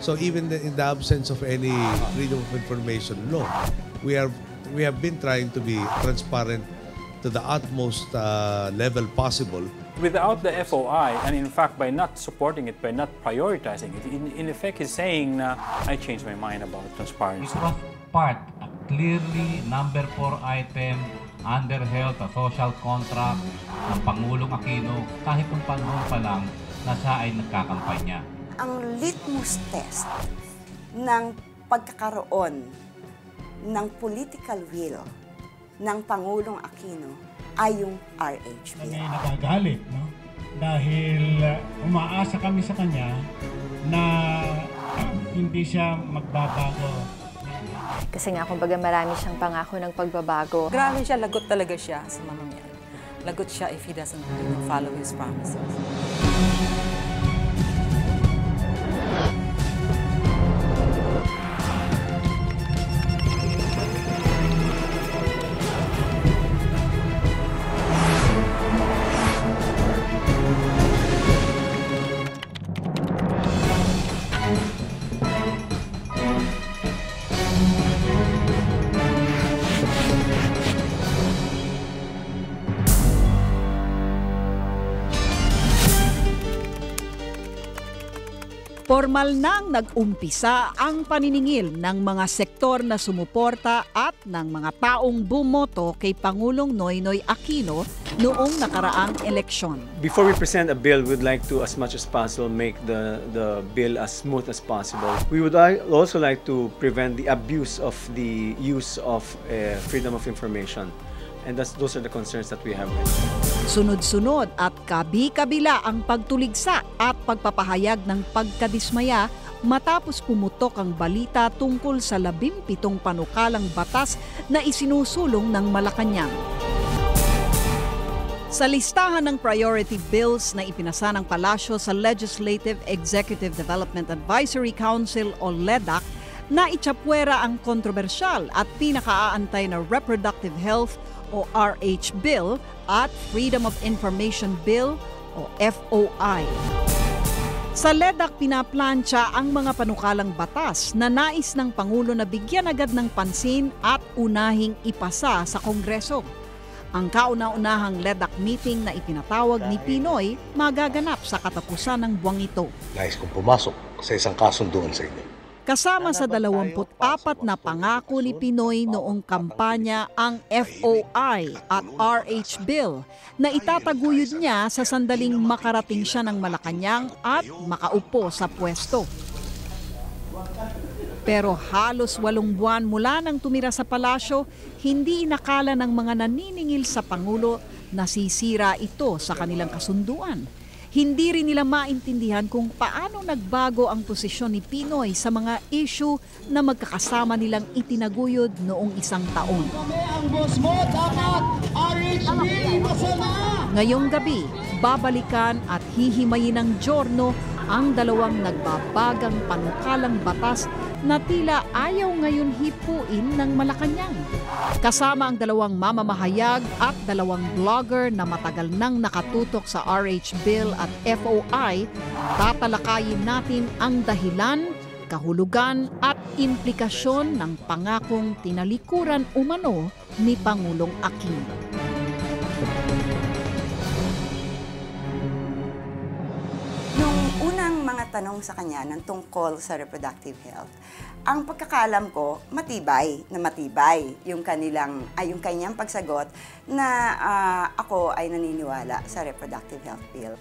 So even in the absence of any freedom of information law, we have been trying to be transparent to the utmost level possible. Without the FOI, and in fact by not supporting it, by not prioritizing it, in effect he's saying na I changed my mind about transparency. It was part, a clearly number 4 item under health, a social contract ng Pangulong Aquino kahit kung panahon pa lang na siya ay nagkakampanya. Ang litmus test ng pagkakaroon ng political will ng Pangulong Aquino ay yung RH bill. Kami ay nagagalit, no? Dahil umaasa kami sa kanya na hindi siya magbabago. Kasi nga, kumbaga marami siyang pangako ng pagbabago. Grabe siya, lagot talaga siya sa mamamayan. Lagot siya if he doesn't follow his promises. Formal nang nag-umpisa ang paniningil ng mga sektor na sumuporta at ng mga taong bumoto kay Pangulong Noynoy Aquino noong nakaraang eleksyon. Before we present a bill, we'd like to, as much as possible, make the bill as smooth as possible. We would also like to prevent the abuse of the use of freedom of information. And those are the concerns that we have. Sunod-sunod at kabi-kabila ang pagtuligsa at pagpapahayag ng pagkadismaya matapos pumutok ang balita tungkol sa 17 panukalang batas na isinusulong ng Malacanang. Sa listahan ng priority bills na ipinasa ng Palasyo sa Legislative Executive Development Advisory Council o LEDAC, na itsapwera ang kontrobersyal at pinakaaantay na Reproductive Health o RH Bill at Freedom of Information Bill o FOI. Sa LEDAC, pinaplansya ang mga panukalang batas na nais ng Pangulo na bigyan agad ng pansin at unahing ipasa sa Kongreso. Ang kauna-unahang LEDAC meeting na ipinatawag ni Pinoy magaganap sa katapusan ng buwang ito. Nais kong pumasok sa isang kasunduan sa inyo. Kasama sa 24 na pangako ni Pinoy noong kampanya ang FOI at RH Bill na itataguyod niya sa sandaling makarating siya ng Malacanang at makaupo sa pwesto. Pero halos 8 buwan mula nang tumira sa palasyo, hindi inakala ng mga naniningil sa Pangulo na sisira ito sa kanilang kasunduan. Hindi rin nila maintindihan kung paano nagbago ang posisyon ni Pinoy sa mga issue na magkakasama nilang itinaguyod noong 1 taon. Ngayong gabi, babalikan at hihimayin ng Giorno ang dalawang nagbabagang panukalang batas na tila ayaw ngayon hipuin ng Malacanang. Kasama ang dalawang mamamahayag at dalawang blogger na matagal nang nakatutok sa RH Bill at FOI, tatalakayin natin ang dahilan, kahulugan at implikasyon ng pangakong tinalikuran umano ni Pangulong Aquino. Unang mga tanong sa kanya ng tungkol sa reproductive health, ang pagkakaalam ko, matibay yung kanyang pagsagot na ako ay naniniwala sa reproductive health bill.